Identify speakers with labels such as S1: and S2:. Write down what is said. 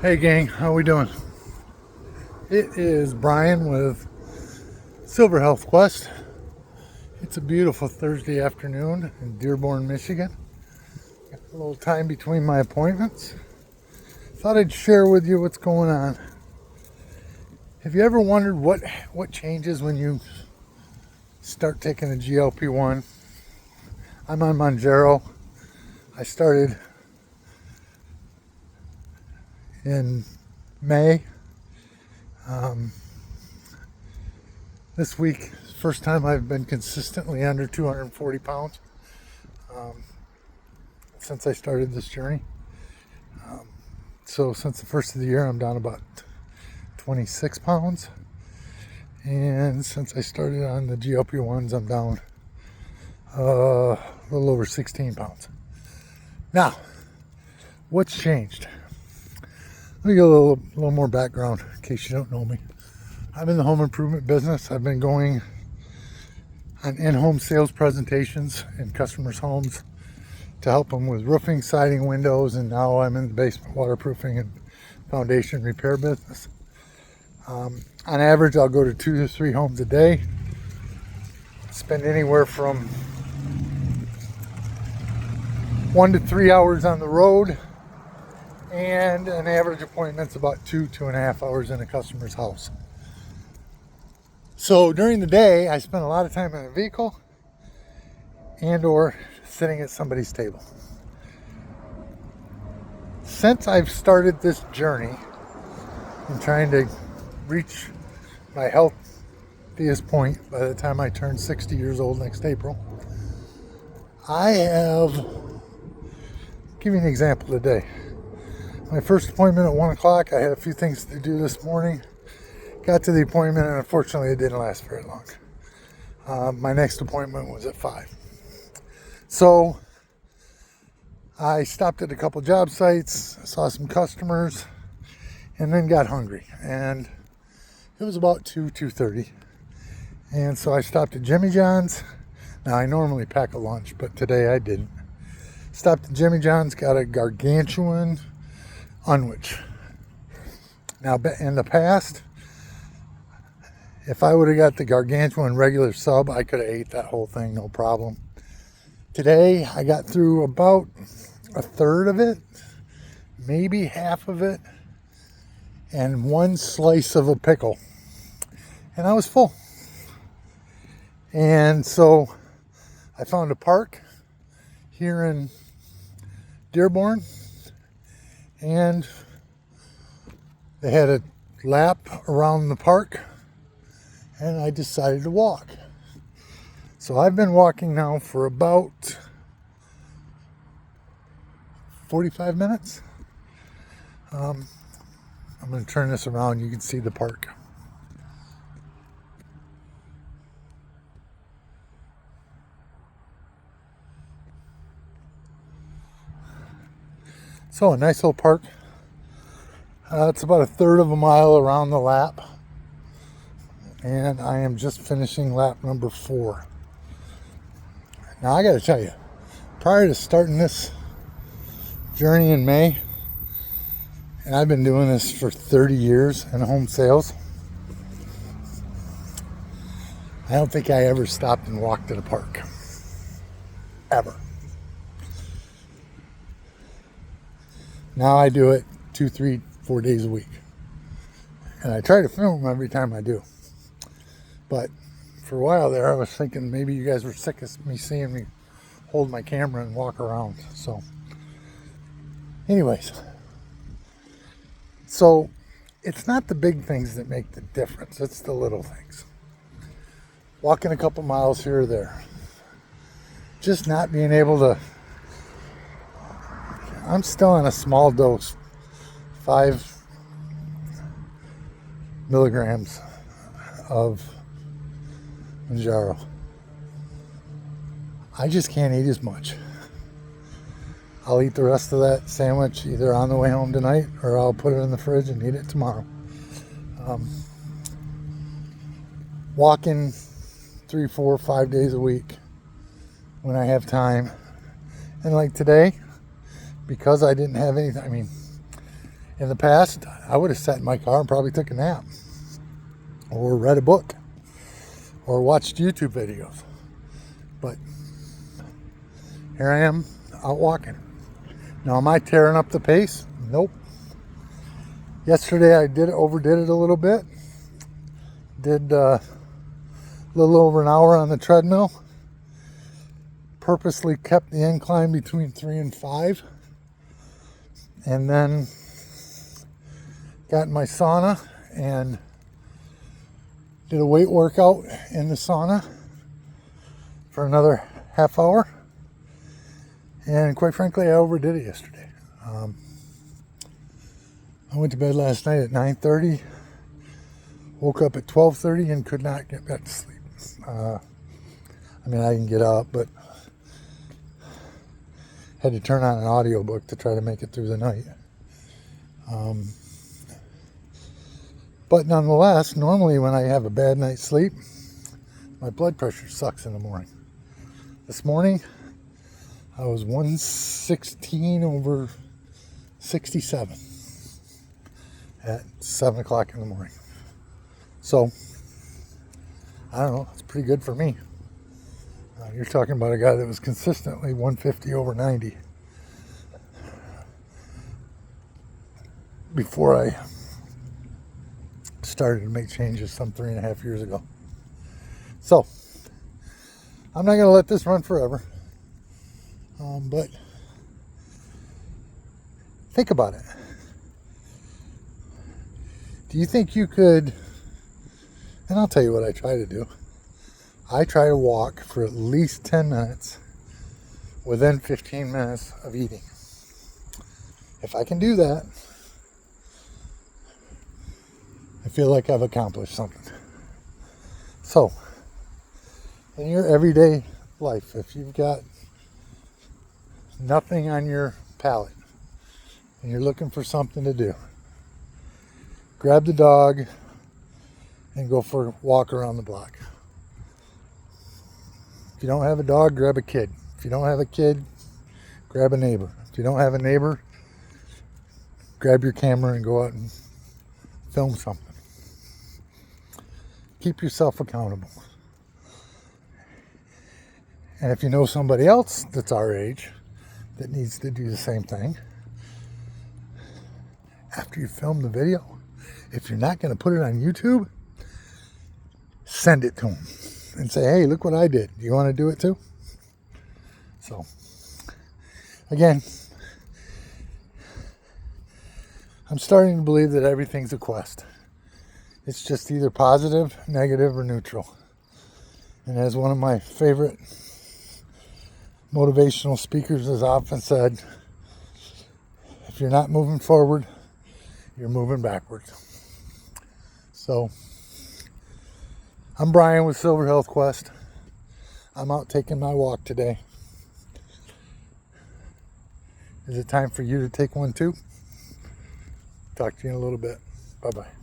S1: Hey gang, how we doing? It is Brian with Silver Health Quest. It's a beautiful Thursday afternoon in Dearborn, Michigan. Got a little time between my appointments. Thought I'd share with you what's going on. Have you ever wondered what changes when you start taking a GLP-1? I'm on Mounjaro. I started in May. This week, first time I've been consistently under 240 pounds since I started this journey. So since the first of the year, I'm down about 26 pounds. And since I started on the GLP-1s, I'm down a little over 16 pounds. Now, what's changed? Let me give a little more background in case you don't know me. I'm in the home improvement business. I've been going on in-home sales presentations in customers' homes to help them with roofing, siding, windows, and now I'm in the basement waterproofing and foundation repair business. On average, I'll go to 2 to 3 homes a day, spend anywhere from 1 to 3 hours on the road, and an average appointment's about 2.5 hours in a customer's house. So during the day, I spend a lot of time in a vehicle and or sitting at somebody's table. Since I've started this journey and trying to reach my healthiest point by the time I turn 60 years old next April, I have, give you an example today. My first appointment at 1 o'clock, I had a few things to do this morning. Got to the appointment, and unfortunately it didn't last very long. My next appointment was at 5. So I stopped at a couple job sites, saw some customers, and then got hungry. And it was about 2:30. And so I stopped at Jimmy John's. Now I normally pack a lunch, but today I didn't. Stopped at Jimmy John's, got a gargantuan unwich. Now in the past, if I would have got the gargantuan regular sub, I could have ate that whole thing, no problem. Today, I got through about a third of it, maybe half of it, and one slice of a pickle. And I was full. And so I found a park here in Dearborn, and they had a lap around the park, and I decided to walk. So I've been walking now for about 45 minutes. I'm going to turn this around. You can see the park. So a nice little park. It's about a third of a mile around the lap. And I am just finishing lap number 4. Now I got to tell you, prior to starting this journey in May, and I've been doing this for 30 years in home sales, I don't think I ever stopped and walked at a park. Ever. Now I do it 2, 3, 4 days a week. And I try to film every time I do. But for a while there, I was thinking maybe you guys were sick of me seeing me hold my camera and walk around. So anyways, so it's not the big things that make the difference. It's the little things. Walking a couple miles here or there. Just not being able to. I'm still on a small dose, 5 milligrams of Mounjaro. I just can't eat as much. I'll eat the rest of that sandwich either on the way home tonight, or I'll put it in the fridge and eat it tomorrow. Walking 3, 4, 5 days a week when I have time. And like today, because I didn't have anything, I mean, In the past, I would have sat in my car and probably took a nap, or read a book, or watched YouTube videos. But here I am, out walking. Now, am I tearing up the pace? Nope. Yesterday I overdid it a little bit. Did a little over an hour on the treadmill. Purposely kept the incline between 3 and 5. And then got in my sauna and did a weight workout in the sauna for another half hour. And quite frankly, I overdid it yesterday. I went to bed last night at 9:30, woke up at 12:30 and could not get back to sleep. I can get up, but had to turn on an audiobook to try to make it through the night. But nonetheless, normally when I have a bad night's sleep, my blood pressure sucks in the morning. This morning, I was 116/67 at 7 o'clock in the morning. So, I don't know, it's pretty good for me. You're talking about a guy that was consistently 150/90 before I started to make changes some 3.5 years ago. So, I'm not going to let this run forever. But think about it. Do you think you could, and I'll tell you what I try to do. I try to walk for at least 10 minutes within 15 minutes of eating. If I can do that, I feel like I've accomplished something. So, in your everyday life, if you've got nothing on your palate and you're looking for something to do, grab the dog and go for a walk around the block. If you don't have a dog, grab a kid. If you don't have a kid, grab a neighbor. If you don't have a neighbor, grab your camera and go out and film something. Keep yourself accountable. And if you know somebody else that's our age that needs to do the same thing, after you film the video, if you're not going to put it on YouTube, send it to them and say, hey, look what I did. Do you want to do it too? So, again, I'm starting to believe that everything's a quest. It's just either positive, negative, or neutral. And as one of my favorite motivational speakers has often said, if you're not moving forward, you're moving backwards. So, I'm Brian with Silver Health Quest. I'm out taking my walk today. Is it time for you to take one too? Talk to you in a little bit. Bye-bye.